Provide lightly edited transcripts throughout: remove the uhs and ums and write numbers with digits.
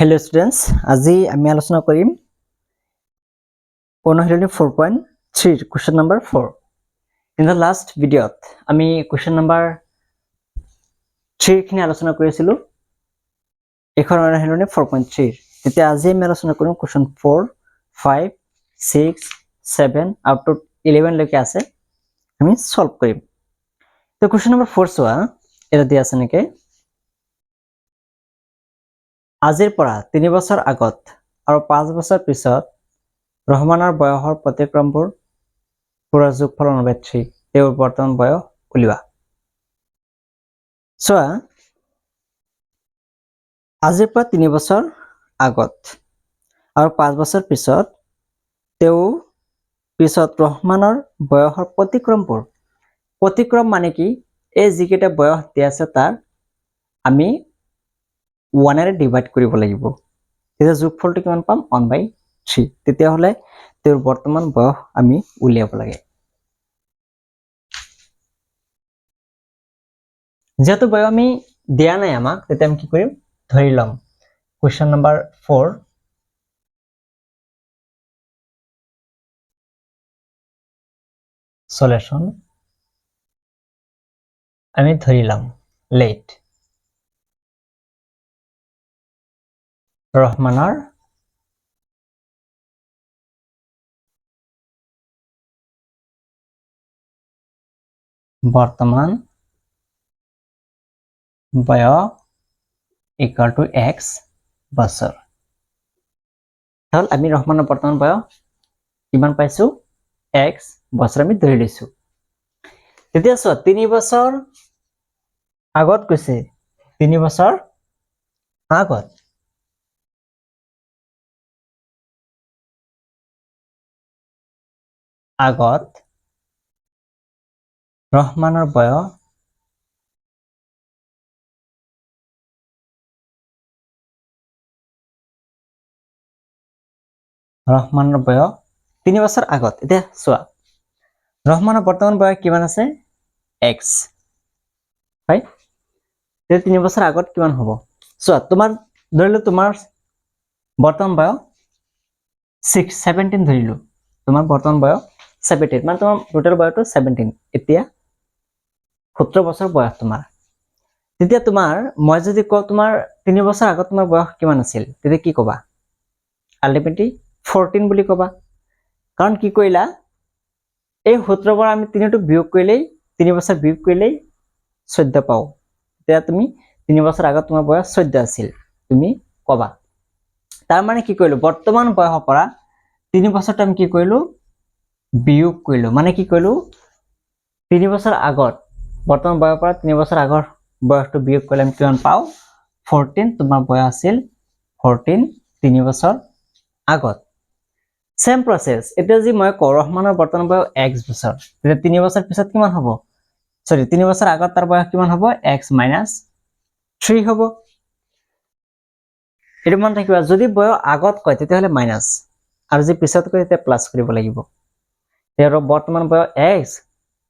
Hello students, আজি আমি আলোচনা কৰিম অনুশীলনী 4.3 question number 4. In the last video আমি question number 3 খিনি আলোচনা কৰিছিলো এখন অনুশীলনী 4.3 তেতিয়া আজি আমি আলোচনা কৰিম question 4 5 6 7 up to 11 লৈকে আছে আমি সলভ কৰিম তো question number 4 চোৱা এটা দিয়া আছে নেকি আজিৰ পৰা 3 বছৰ আগত আৰু 5 বছৰ পিছত ৰহমানৰ বয়সৰ প্ৰতিক্ৰমবোৰ পুৰা যোগফল অনুপাত 3 তেওঁৰ বৰ্তমান বয়স উলিওৱা চোৱা আজিৰ পৰা 3 বছৰ আগত আৰু 5 বছৰ পিছত তেওঁ পিছত ৰহমানৰ বয়সৰ প্ৰতিক্ৰম মানে কি এই যিকেইটা বয়স দিয়া আছে তাৰ আমি 1 এৰে ডিভাইড কৰিব লাগিব তেতিয়া যোগফলটো কিমান পাম 1/3 তেতিয়া হলে তেওঁৰ বৰ্তমান বয়স আমি উলিয়াব লাগে যেহেতু বয়স আমি দিয়া নাই আমাক তেতিয়া আমি কি কৰিম ধৰি লম কোৱেশ্চন নম্বৰ 4 সলিউশন আমি ধৰি লম লেট ৰহমানৰ বৰ্তমান বয়স equal to x বছৰ তাহলে আমি ৰহমানৰ বৰ্তমান বয়স কিমান পাইছো x বছৰ আমি ধৰি লৈছো তেতিয়া চোৱা 3 বছৰ আগত কৈছে 3 বছৰ আগত ৰহমানৰ বয়স ৰহমানৰ বয়স 3 বছৰ আগত এতিয়া চোৱা ৰহমানৰ বৰ্তমান বয়স কিমান আছে x হয় তেতিয়া 3 বছৰ আগত কিমান হ'ব চোৱা তোমাৰ ধৰিলো তোমাৰ বৰ্তমান বয়স 17 ধৰিলো তোমাৰ বৰ্তমান বয়স 17 মানে তোমাৰ টোটাল বয়সটো 17 এতিয়া 17 বছৰ বয়স তোমাৰ তেতিয়া তোমাৰ মই যদি কও তোমাৰ 3 বছৰ আগত তোমাৰ বয়স কিমান আছিল তেতিয়া কি কবা আলটিমেটলি 14 বুলি কবা কাৰণ কি কইলা এই 17 পৰা আমি 3 টো বিয়োগ কৰিলেই 3 বছৰ বিয়োগ কৰিলেই 14 পাও তেতিয়া তুমি 3 বছৰ আগত তোমাৰ বয়স 14 আছিল তুমি কবা তাৰ মানে কি কইলো বৰ্তমান বয়সৰ পৰা 3 বছৰটো আমি কি কইলো বিয়োগ কইলো মানে কি কইলো 3 বছৰ আগত বৰ্তমান বয়সৰ পৰা 3 বছৰ আগৰ বয়সটো বিয়োগ কৰিলে আমি কিমান পাও 14 তোমাৰ বয়স আছিল 14 3 বছৰ আগত সেম প্ৰসেস এটা যি মই কও ৰহমানৰ বৰ্তমান বয়স x বছৰ তেতিয়া 3 বছৰ পিছত কিমান হ'ব সৰি 3 বছৰ আগত তাৰ বয়স কিমান হ'ব x - 3 হ'ব এটো মন ৰাখিবা যদি বয়স আগত কয় তেতিয়া হলে মাইনাস আৰু যদি পিছত কয় তেতিয়া প্লাস কৰিব লাগিব তেৰ বৰ্তমান বয়স x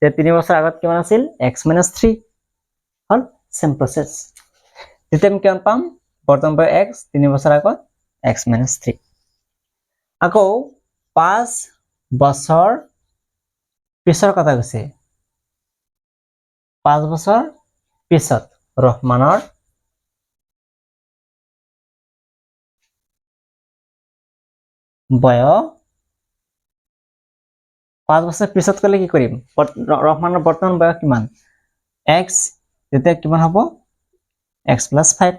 তেতিয়া 3 বছৰ আগত কিমান আছিল x - 3 হল সেম প্ৰসেস তেতিয়া আমি কিমান পাম বৰ্তমান বয়স x 3 বছৰ আগত x - 3 আকৌ 5 বছৰ পিছৰ কথা কৈছে 5 বছৰ পিছত ৰহমানৰ বয়স 5 বছৰ পিছত কলে কি কৰিম ৰহমানৰ বৰ্তমান বয়স কিমান x তেতিয়া কিমান হ'ব x + 5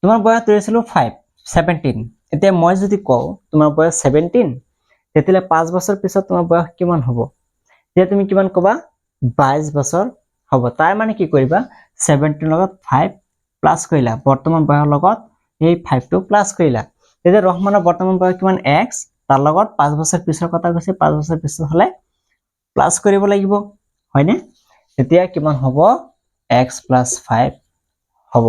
তোমাৰ বয়স ধৰিছিলো 17 এতিয়া মই যদি কও তোমাৰ বয়স 17 তেতিয়া 5 বছৰ পিছত তোমাৰ বয়স কিমান হ'ব তেতিয়া তুমি কিমান কবা 22 বছৰ হ'ব তাৰ মানে কি কৰিবা 17 লগত 5 প্লাস কৰিলা বৰ্তমান বয়সৰ লগত এই 5 টো প্লাস কৰিলা তেতিয়া ৰহমানৰ বৰ্তমান বয়স কিমান x তাৰ লগত 5 বছৰ পিছৰ কথা কৈছে 5 বছৰ পিছত হলে প্লাস কৰিব লাগিব হয়নে তেতিয়া কিমান হ'ব x + 5 হ'ব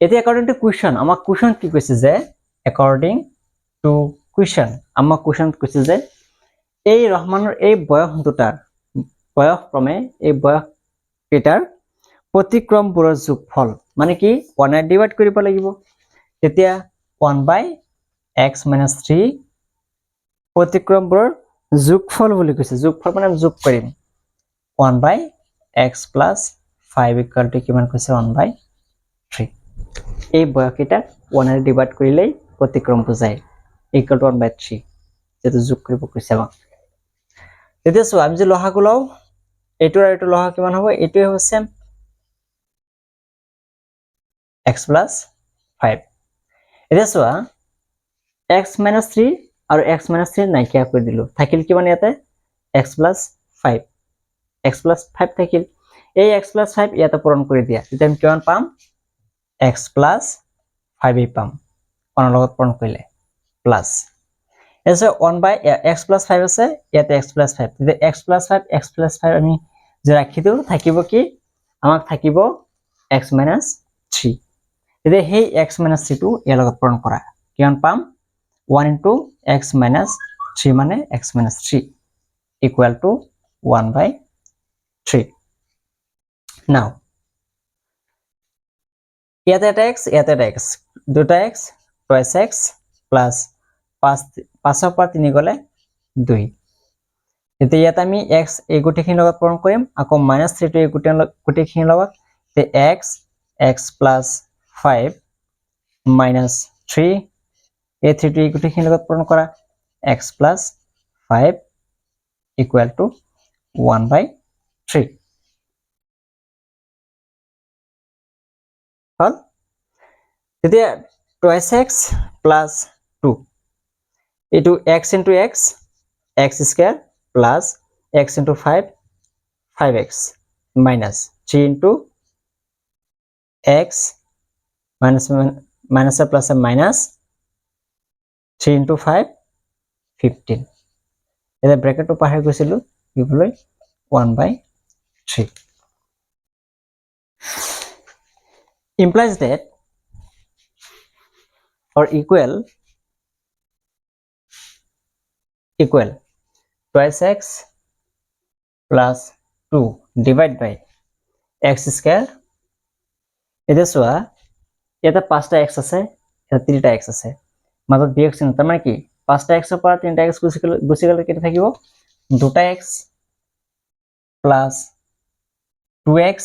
এতিয়া according to question আমাক question কি কৈছে যে according to question আমাক question কৈছে যে এই রহমানের এই বয়স দুটার বয়স ক্রমে এই বয়স কেটার প্ৰতিক্ৰমবোৰৰ যোগফল মানে কি 1 ডিভাইড কৰিব লাগিব তেতিয়া 1/x - 3 প্ৰতিক্ৰমবোৰৰ যোগফল বুলি কৈছে যোগফল মানে যোগ কৰিম 1/x + 5 = কিমান কৈছে 1/3 এই বয়সকেইটা 1 এৰে ডিভাইড কৰিলেই প্ৰতিক্ৰম বুজায় = 1/3 যেটো যোগ কৰিব কৈছে আমাক তেতিয়া চোৱা আমি যে লহাগু লও এইটো আৰু এইটো লহা কিমান হ'ব এইটোৱে হৈছে x + 5 এতিয়া চোৱা x - 3 আৰু x - 3 নাইকিয়া কৰি দিলো থাকিল কিমান ইয়াতে x + 5 x + 5 থাকিল এই x + 5 ইয়াতে পূৰণ কৰি দিয়া তেতিয়া আমি কিমান পাম x + 5 এই পাম 1 লগত পূৰণ কৰিলে প্লাস এসে 1/x + 5 আছে ইয়াতে x + 5 তেতিয়া x + 5 x + 5 আমি যে ৰাখি দিও থাকিব কি আমাক থাকিব x - 3 তেতিয়া সেই x - 3 টো ইয়াৰ লগত পূৰণ কৰা কিমান পাম 1 * x - 3 মানে x - 3 = 1/3 now ইয়াতে এটা x ইয়াতে এটা x দুটা x twice x plus 5 পৰা 3 গলে 2 এতিয়া ইয়াত আমি x এই গুটিখিনিৰ লগত পূৰণ কৰিম আকৌ -3 টো এই গুটিখিনিৰ লগত তে x x + 5 -3 এই 3 টো এই গুটিখিনিৰ লগত পূৰণ কৰা x + 5 = 1/3 হল তেতিয়া twice x plus 2 into x into x x square plus x into 5 5x minus 3 into x minus a plus a minus 3 into 5 15 এটা ব্র্যাকেট টো পাহে গৈছিলো ইবলৈ 1/3 implies that or equal twice x plus 2 divided by x square এটা সোয়া এটা 5টা x আছে এটা 3টা x আছে মাত্র dx চিহ্ন তার মানে কি 5টা x এর পর 3টা x গুছি গেলে কেটে থাকিব 2টা x plus 2x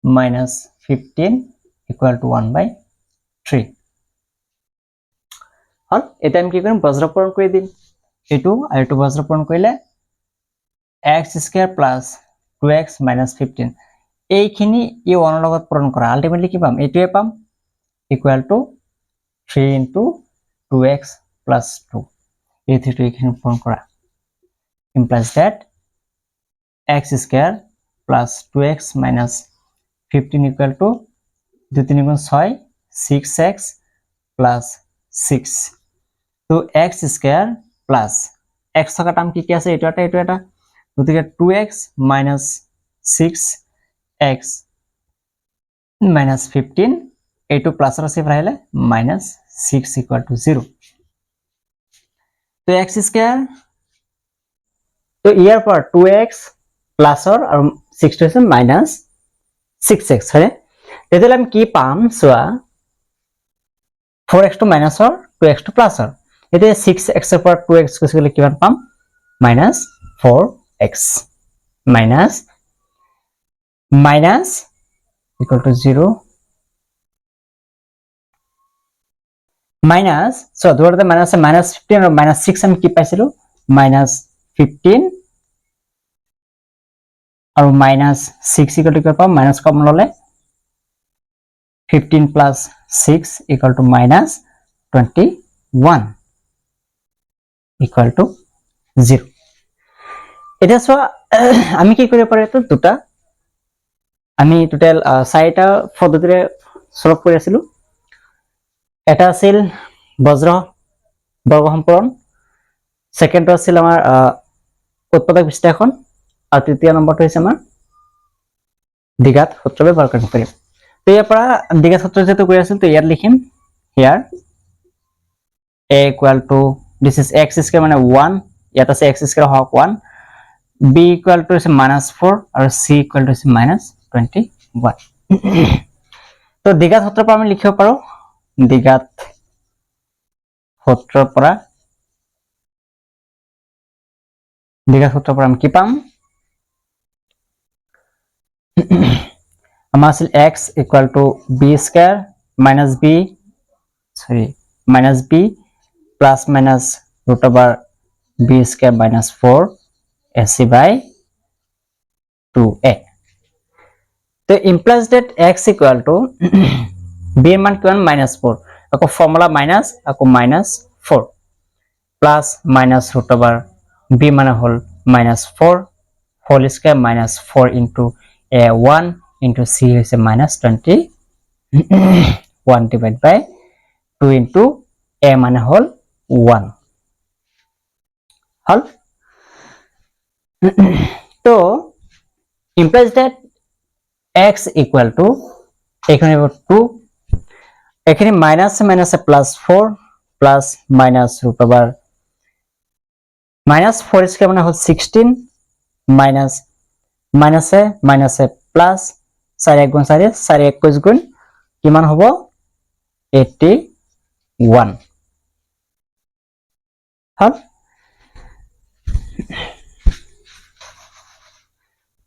minus 15 equal to 1/3 হল এটা আমি কি কৰিম বজ্ৰপূৰণ কৰি দিম এটো আৰু এটো বজ্ৰপূৰণ কৰিলে x square plus 2x minus 15 এইখিনি ই 1 লগত পূৰণ কৰা আলটিমেটলি কি পাম এটোৱে পাম equal to 3 into 2x plus 2 এই 3 টো এখানে পূরণ করা implies that x square plus 2x minus 15 equal to 2 3 গুণ 6 6x plus 6 তো x square plus x থাকা টার্ম কি কি আছে এটা গতিকে 2x minus 6x minus 15 এইটো প্লাসৰ আছে আহিলে minus 6 equal to 0 তো x square তো ইয়াৰ পৰা 2x প্লাসৰ আৰু 6 টো আছে minus 6x হয় তেতিয়ালে আমি কি পাম সোয়া 4x টো মাইনাসৰ 2x টো প্লাসৰ এতিয়া 6x এর পর 2x গুছি গলে কিমান পাম minus 4x minus equal to 0 minus so দুটাতে minus আছে -15 আৰু -6 আমি কি পাইছিলো -15 আৰু -6 equal to কি পাম মাইনাস কমন ললে 15 plus 6 equal to -21 equal to 0 এটা সো আমি কি কৰিব পাৰো তো দুটা আমি টোটাল 4টা পদ্ধতিৰে সলভ কৰি আছিলো এটা আছিল বজ্ৰ বৰ্গ সম্পূৰণ সেকেন্ড আছিল আমাৰ উৎপাদক বিশ্লেষণ আৰু তৃতীয় নম্বৰটো হৈছে আমাৰ দ্বিঘাত সূত্ৰ ব্যৱহাৰ কৰিব পাৰিম তো ইয়াৰ পৰা দ্বিঘাত সূত্ৰ যেটো কৰি আছিল তো ইয়াত লিখিম হিয়াৰ a equal to this is x square মানে 1 ইয়াত আছে x square Haque 1 b equal to is -4 আৰু c equal to is -21 তো দ্বিঘাত সূত্ৰৰ পৰা আমি লিখিব পাৰো দ্বিঘাত সূত্ৰৰ পৰা আমি কি পাম আমাৰ আছিল x equal to b square minus b plus minus root over b square minus 4 ac by 2a. So implies that x equal to b মান কিমান minus 4 আকৌ ফৰ্মুলা minus আকৌ minus 4 plus minus root over b মানে হল minus 4 whole square minus 4 into a 1 into c হৈছে minus 21 divided by 2 into a মানে হল 1 হল তো implies that x equal to এখানে 2 এখানে minus plus 4 plus minus root over minus 4 square মানে হল 16 minus minus a plus 4 1 গুণ 4 4 21 গুণ কিমান হ'ব 81 হল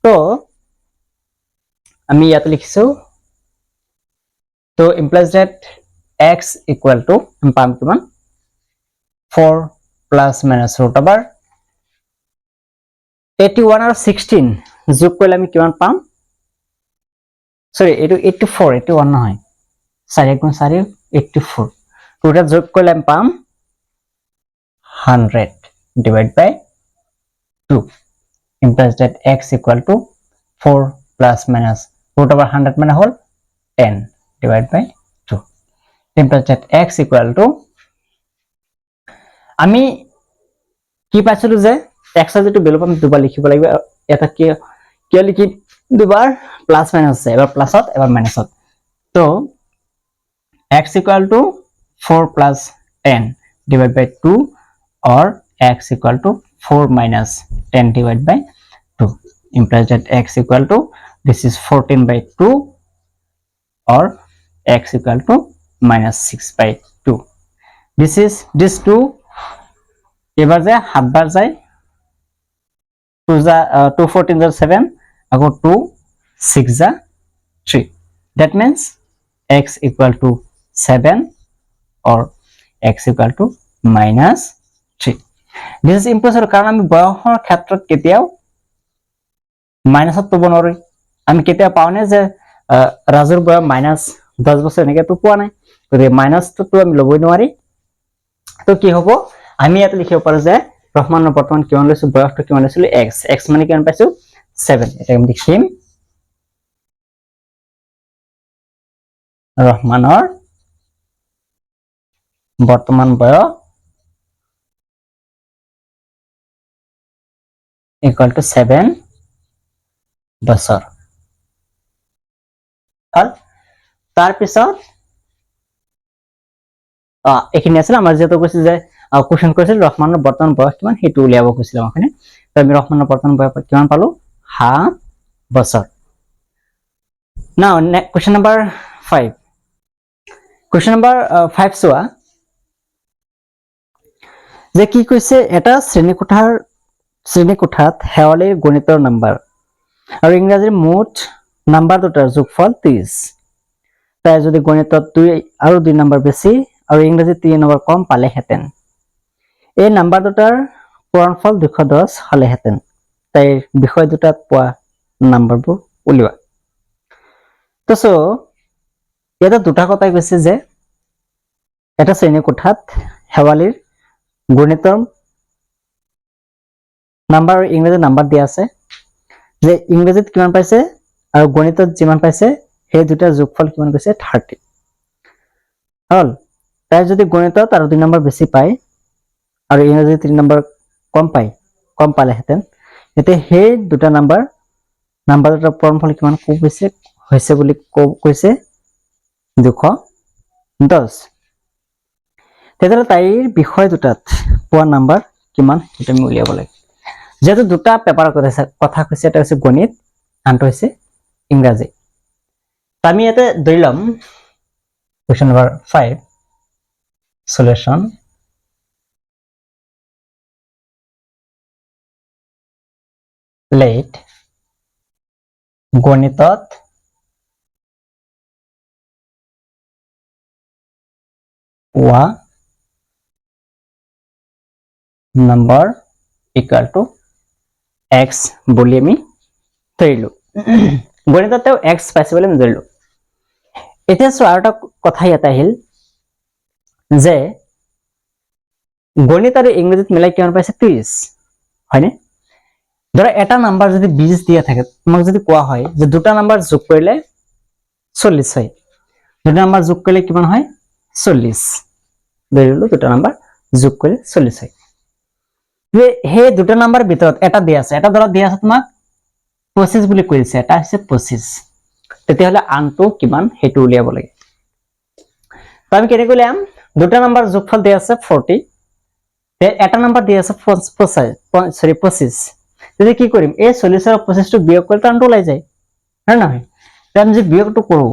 তো আমি ইয়াতে লিখিছো তো implies that x equal to পাম কিমান 4 plus minus root over 81 আৰু 16 যোগ কৰিলে আমি কিমান পাম সরি এটো 84 81 নহয় 4 গুণ 4 84 দুটা যোগ কৰিলে আমি পাম 100 divided by 2 implies that x equal to 4 plus minus root over 100 মানে হল 10 divided by 2 implies that x equal to আমি কি পাইছিলো যে x এর যেটো ভ্যালু পাম দুবার লিখিব লাগিব এটা কি লিখি দুবার প্লাস মাইনাস আছে এবার প্লাসত এবার মাইনাসত তো x equal to 4 plus 10 divided by 2 or x equal to 4 minus 10 divided by 2 implies that x equal to this is 14 by 2 or x equal to minus 6 by 2 this 2 এবার যায় হাত বার যায় 2 14 is 7 আকৌ 2 6 is 3 that means x equal to 7 or x equal to minus 3 this is impossible কারণ আমি বয়সৰ ক্ষেত্ৰত কেতিয়াও মাইনাসত পাব নোৱাৰি আমি কেতিয়া পাও না যে ৰাজুৰ বয়স মাইনাস 10 বছৰ এনেকে তো পোৱা নাই গতিকে মাইনাস তো আমি লবই নোৱাৰি তো কি হ'ব আমি ইয়াত লিখিব পাৰো যে ৰহমানৰ বৰ্তমান কিমান লৈছো বয়সটো কিমান লৈছিল x মানে কিমান পাইছো 7 এটা আমি লিখিম ৰহমানৰ বৰ্তমান বয়স equal to 7 বছৰ আর তার পিছত এখানে আছে আমার যেটা কইছে যে কোশ্চেন কইছিল রহমানের বর্তমান বয়স কিমান হেতু উলিয়াব কইছিলাম ওখানে তো আমি রহমানের বর্তমান বয়স কিমান পালো 7 বছর now question number 5 question number 5 সোয়া যে কি কইছে এটা শ্রেণীকোঠাত হেৱালীৰ গণিতৰ নাম্বাৰ আৰু ইংৰাজীৰ মুঠ নাম্বাৰ দুটাৰ যোগফল 30 তাই যদি গণিতত 2 আৰু 2 নাম্বাৰ বেছি আৰু ইংৰাজীত 3 নম্বৰ কম পালেহেঁতেন এই নাম্বাৰ দুটাৰ পূৰণফল 210 হলেহেঁতেন তাই বিষয় দুটাত পোৱা নাম্বাৰবোৰ উলিওৱা তো সো এটা দুটা কথাই কৈছে যে এটা শ্ৰেণীকোঠাত হেৱালীৰ গণিতৰ নাম্বাৰ আৰু ইংৰাজীৰ নাম্বাৰ দিয়া আছে যে ইংৰাজীত কিমান পাইছে আৰু গণিতত যিমান পাইছে সেই দুটাৰ যোগফল কিমান কৈছে 30 হল তাই যদি গণিতত আৰু 2 নম্বৰ বেছি পায় আৰু ইংৰাজীত 3 নম্বৰ কম পালেহেঁতেন এতে সেই দুটা নাম্বাৰ দুটাৰ পূৰণফল কিমান হৈছে বুলি কৈছে 210 তেতিয়াহ'লে তাইৰ বিষয় দুটাত পোৱা নাম্বাৰ কিমান এটা আমি উলিয়াব লাগে যেহেতু দুটা পেপাৰৰ কথা কৈছে এটা হৈছে গণিত আনটো হৈছে ইংৰাজী আমি ইয়াতে ধৰি লম Question number 5. Solution. Let গণিতত পোৱা number equal to x বুলি আমি ধৰিলো গণিতত x পাইছে বুলি আমি ধৰিলো এতিয়া চোৱা আৰু এটা কথা ইয়াত আহিল যে গণিত আৰু ইংৰাজীত মিলাই কিমান পাইছে 30 হয়নে ধৰা এটা নাম্বাৰ যদি 20 দিয়া থাকে তোমাক যদি কোৱা হয় যে দুটা নাম্বাৰ যোগ কৰিলে 40 হয় দুটা নাম্বাৰ যোগ কৰিলে কিমান হয় 40 ধৰিলো দুটা নাম্বাৰ যোগ কৰিলে 40 হয় হে দুটা নাম্বাৰ ভিতৰত এটা দিয়া আছে এটা ধৰা দিয়া আছে তোমাক 25 বুলি কৈছে এটা আছে 25 তেতিয়াহলে আনটো কিমান হেতু উলিয়াব লাগে তো আমি কেনে কইলাম দুটা নাম্বার যোগফল দিয়া আছে 40 তে এটা নাম্বার দিয়া আছে 25 যদি কি কৰিম এই 40 আৰু 25 টো বিয়োগ কৰিলে আনটো ওলাই যায় হয় না নহয় তাই আমি যদি বিয়োগটো কৰো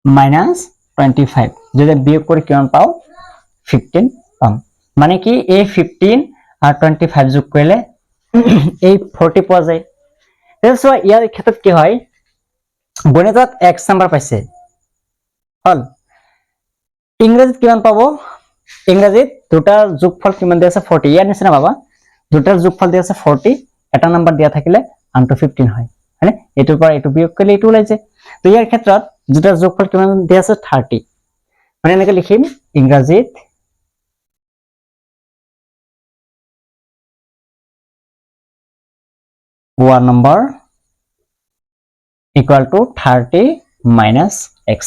-25 যদি বিয়োগ কৰি কিমান পাও 15 পাম মানে কি এই 15 আৰ 25 যোগ কৰিলে এই 40 পোৱা যায় তেছো ইয়াৰ ক্ষেত্ৰত কি হয় গণিতত x নাম্বাৰ পাইছে হল ইংৰেজিত কিমান পাবো ইংৰেজিত দুটাৰ যোগফল কিমান দিয়া আছে 40 ইয়াৰ নিচিনা পাবা দুটাৰ যোগফল দিয়া আছে 40 এটা নাম্বাৰ দিয়া থাকিলে আনটো 15 হয় মানে এটোৰ পৰা এটো বিয়োগ কৰিলে এটো ওলাই যায় তো ইয়াৰ ক্ষেত্ৰত দুটাৰ যোগফল কিমান দিয়া আছে 30 মানে এনেকৈ লিখিম ইংৰেজিত 1 number equal to 30 minus x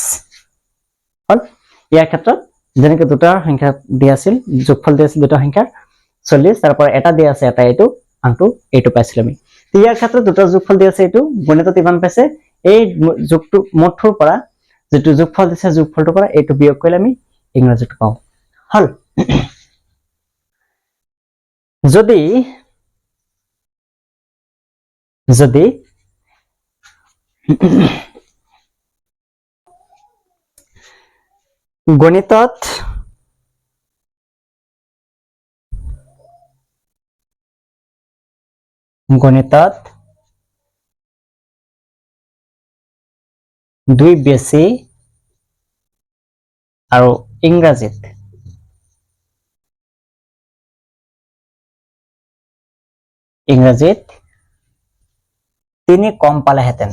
হল ইয়াৰ ক্ষেত্ৰত যেনেকৈ দুটা সংখ্যা দিয়া আছিল যোগফল দিয়া আছিল দুটা সংখ্যাৰ 40 তারপর এটা দিয়া আছে এটা এটো আনটো এটো পাইছিল আমি তো ইয়াৰ ক্ষেত্ৰত দুটা যোগফল দিয়া আছে এটো গণিতত ইমান পাইছে এই যোগটো মুঠৰ পৰা যেটো যোগফল দিছে যোগফলটোৰ পৰা এটো বিয়োগ কৰিলে আমি ইংৰাজীত পাও হল যদি যদি গণিতত দুই বেছি আৰু ইংৰাজীত তিনি কম পালেহেঁতেন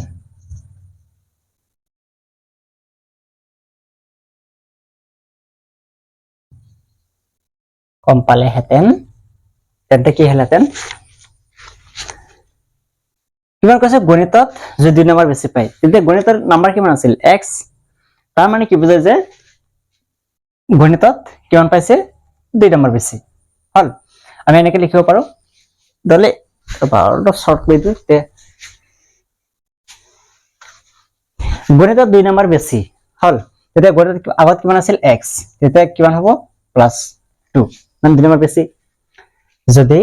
তেন্তে কি হলহেঁতেন কিমান কৈছে গণিতত যদি দুই নাম্বার বেছি পায় তেন্তে গণিতৰ নাম্বাৰ কিমান আছিল x তাৰ মানে কি বুজায় যে গণিতত কিমান পাইছে দুই নাম্বাৰ বেছি হল আমি এনেকৈ লিখিব পাৰো দলে বাৰটা শৰ্ট কৰি দিও তে গণিতত দুই নাম্বার বেছি হল তেতিয়া গণিতত আগত কিমান আছিল x তেতিয়া কিমান হ'ব +2 মানে দুই নাম্বার বেছি যদি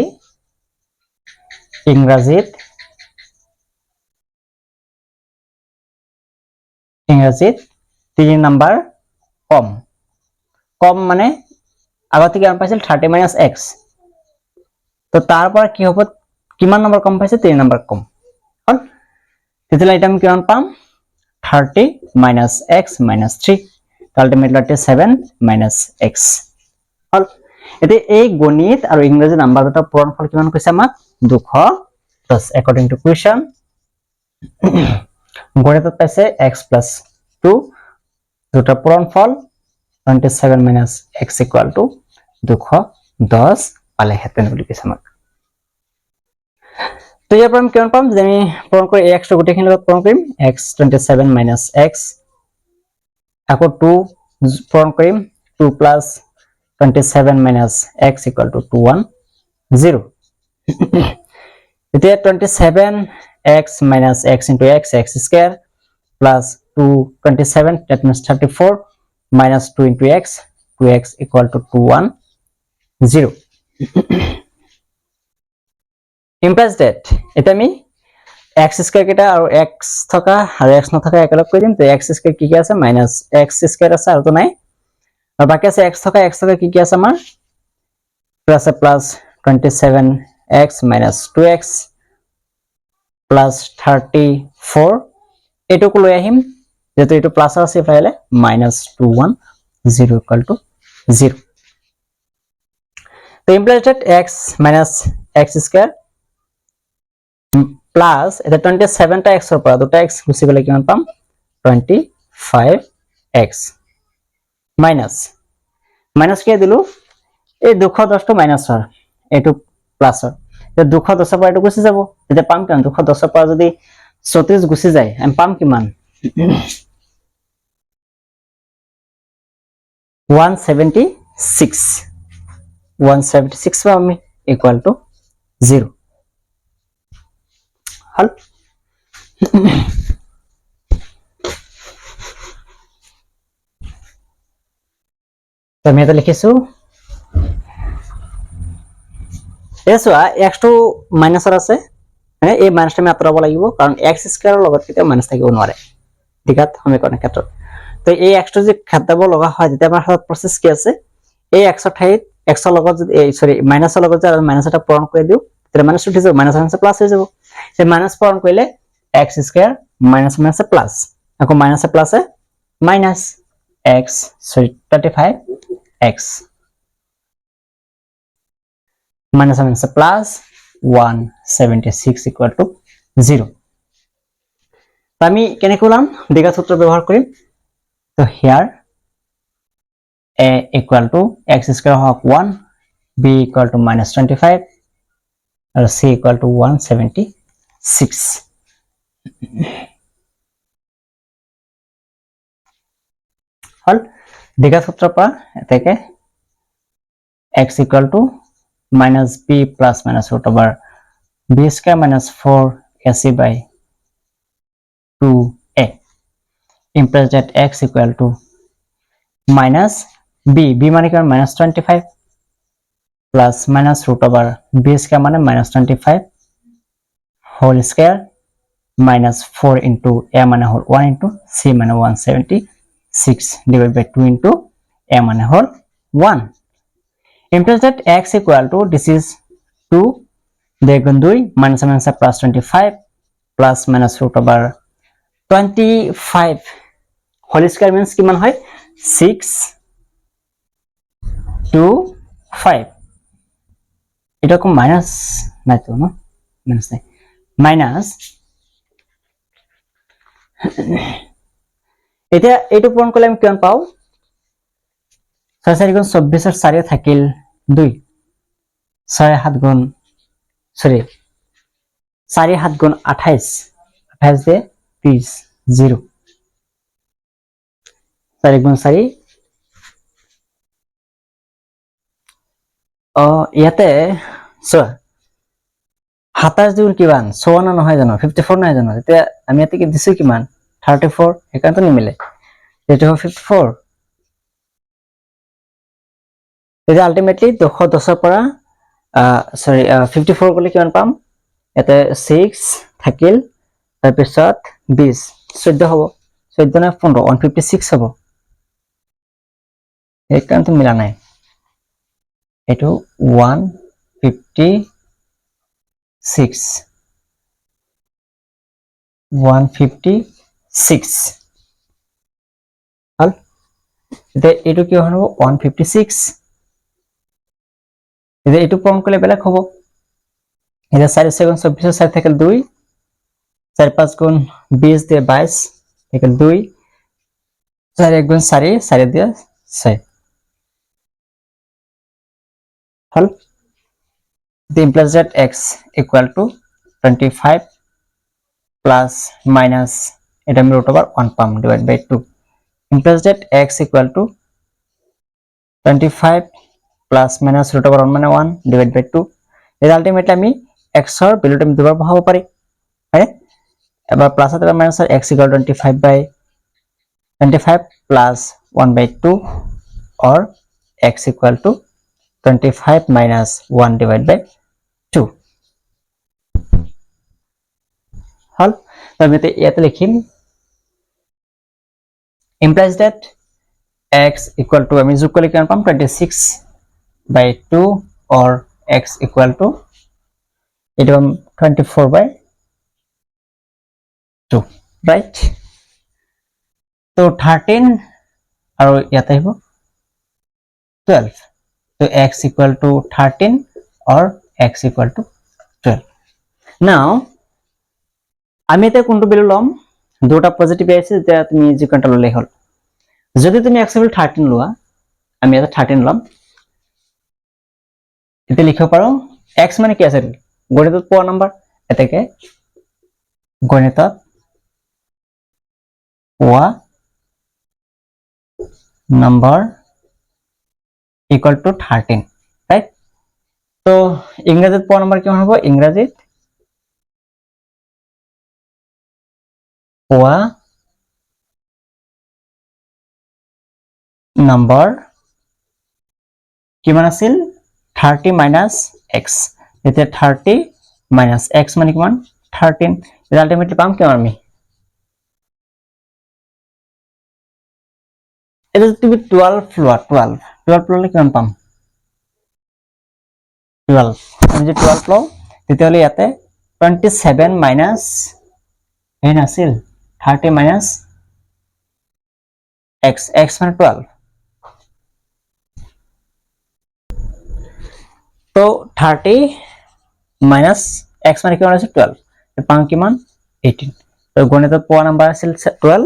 ইংৰাজীত 3 নাম্বার কম মানে আগতে কিমান পাইছিল 30 - x তো তারপর কি হ'ব কিমান নাম্বার কম পাইছে 3 নাম্বার কম হল তেতিয়ালে এটা আমি কিমান পাম 30 - x - 3 আলটিমেটলি 7 - x হল এতে এই গণিত আৰু ইংৰাজী নাম্বাৰ দুটা পূৰণফল কিমান কৈছে আমাক 210 according to question গণিতত পাইছে x + 2 দুটা পূৰণফল 27 - x = 210 পালেহেঁতেন বুলি কৈছে আমাক তো ইয়াৰ পৰা আমি কিমান পাম যে আমি পূৰণ কৰি x টো গোটেইখিনি লগত পূৰণ কৰিম x 27 - x আকৌ 2 পূৰণ কৰিম 2 + 27 - x = 210 এতিয়া 27x - x into x square plus 227 that means 34 minus 2 into x 2x equal to 210 implies that এটা আমি x স্কয়ার কেটা আৰু x থকা আৰু x নথকা একেলগ কৰি দিম তো x স্কয়াৰ কি আছে মাইনাস x স্কয়াৰ আছে আৰু তো নাই আৰু বাকি আছে x থকা কি আছে আমাৰ plus plus 27x minus 2x plus 34 এটুকু লৈ আহিম যেটো এটো প্লাস আছে ফাইলে minus 210 equal to 0 তো implies that x minus x square plus এটা 27 টা x এর পর দুটো x গুছি গলে কিমান পাম 25x minus minus কে দিলু এই 210 টো মাইনাস হয় এটো প্লাস হয় তো 210 এর পর এটো গুছি যাব এটা পাম কেন 210 এর পর যদি 34 গুছি যায় আমি পাম কিমান 176 176 পাম আমি ইকুয়াল টু 0 হল তো আমি এটা লিখিছো এসোয়া x টো মাইনাসৰ আছে মানে এই মাইনাসটা আমি আঁতৰাব লাগিব কাৰণ x স্কয়াৰৰ লগত কেতিয়া মাইনাস থাকিব নোৱাৰে ঠিকাত সমীকৰণৰ ক্ষেত্ৰত তো এই x টো যে খাতাব লগা হয় যেতিয়া আমাৰ হাতত প্ৰসেস কি আছে এই x ৰ ঠাইত x ৰ লগত যদি সৰি মাইনাসৰ লগত যে মাইনাস এটা পূৰণ কৰি দিও তেতিয়া মাইনাস উঠি যাব মাইনাস মাইনাস প্লাস হৈ যাব সেই মাইনাস পূৰণ কৰিলে x square minus minus plus আকৌ minus plus minus x sorry 35x minus minus plus 176 equal to 0 তো আমি কেনে করলাম দ্বিঘাত সূত্র ব্যবহার করি তো here a equal to x square Haque 1 b equal to minus 25 are c equal to 176 হল দ্বিঘাত সূত্র পা থেকে x equal to minus b plus minus root over b square minus 4ac by 2a implies that x equal to minus b মানে কি minus 25 plus minus root over b square মানে minus 25 whole square minus 4 into a মানে whole 1 into c মানে 176 divided by 2 into a মানে whole 1 implies that x equal to this is 2 দেখুন 2 minus minus plus 25 plus minus root over 25 whole square means কিমান হয় 6 2 5 এটা কো minus নাই তো না মাইনাস নাই মাইনাস এটা এটো পূরণ করলে আমি কিমান পাও 6 4 গুণ 24 এর 4 থাকিল 2 6 7 গুণ সরি 4 7 গুণ 28 28 দিয়ে 30 0 4 গুণ 4 ইয়াতে চোৱা 27 গুণ কিমান 54 নহয় জানো 54 নহয় জানো তেতিয়া আমি ইয়াতে কি দিছো কিমান 34 একান্ত নিমিলে এটা 54 এটা আলটিমেটলি 210 এর পৰা সৰি 54 গলে কিমান পাম এতে 6 থাকিল তাৰ পিছত 20 14 হ'ব 14 না 15 156 হ'ব একান্ত মিলা নাই এটো 156 হল এটা এটো কি হ'ব 156 এটা এটো পূরণ করলে বেলেগ হ'ব এটা 4 সেকেন্ড 24 4 থেকে 2 4 5 গুণ 20 দিয়ে 22 থেকে 2 4 1 গুণ 4 4 দিয়ে 6 হল the implies that x equal to 25 plus minus এটা আমি root over 1 পাম divided by 2 implies that x equal to 25 plus minus root over 1 মানে 1 divided by 2 এটা আলটিমেটলি আমি x এর ভ্যালুটা আমি দুবার বহাব পারি হ্যাঁ এবার প্লাস অথবা minus x equal to 25 plus 1 by 2 or x equal to 25 minus 1 divided by 2 তো আমি ইয়াতে লিখিম implies that x equal to আমি যোগ কৰিলে কিমান পাম 26/2 or x equal to এটা পাম 24/2 right তো 13 আৰু ইয়াতে আহিব 12 so x equal to 13 or x equal to 12 now আমি এটা কোনটো ভ্যালু লম দুটা পজিটিভ আছে যেটা তুমি যি কোনটা ললে হল যদি তুমি x equal 13 লোৱা আমি এটা 13 লম এতে লিখিব পাৰো x মানে কি আছিল গণিতত পোৱা নম্বৰ এতেকে গণিতত পোৱা নম্বৰ equal to 13 right তো ইংৰেজিত পোৱা নম্বৰ কিমান হ'ব ইংৰেজিত পোৱা নম্বৰ কিমান আছিল 30 minus x এতে 30 minus x মানে কিমান 13 এটা আলটিমেটলি পাম কিমান আমি এটা তুমি 12 লোৱা 12 ললে কিমান পাম 12 আমি যে 12 লও তেতিয়াহলে ইয়াতে 27 minus n আছিল 30 minus x x মানে 12 তো 30 minus x মানে কিমান আছে 12 পাম কিমান 18 তো গণিতত পোৱা নম্বৰ আছিল 12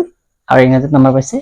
আৰু ইংৰেজিত নম্বৰ পাইছে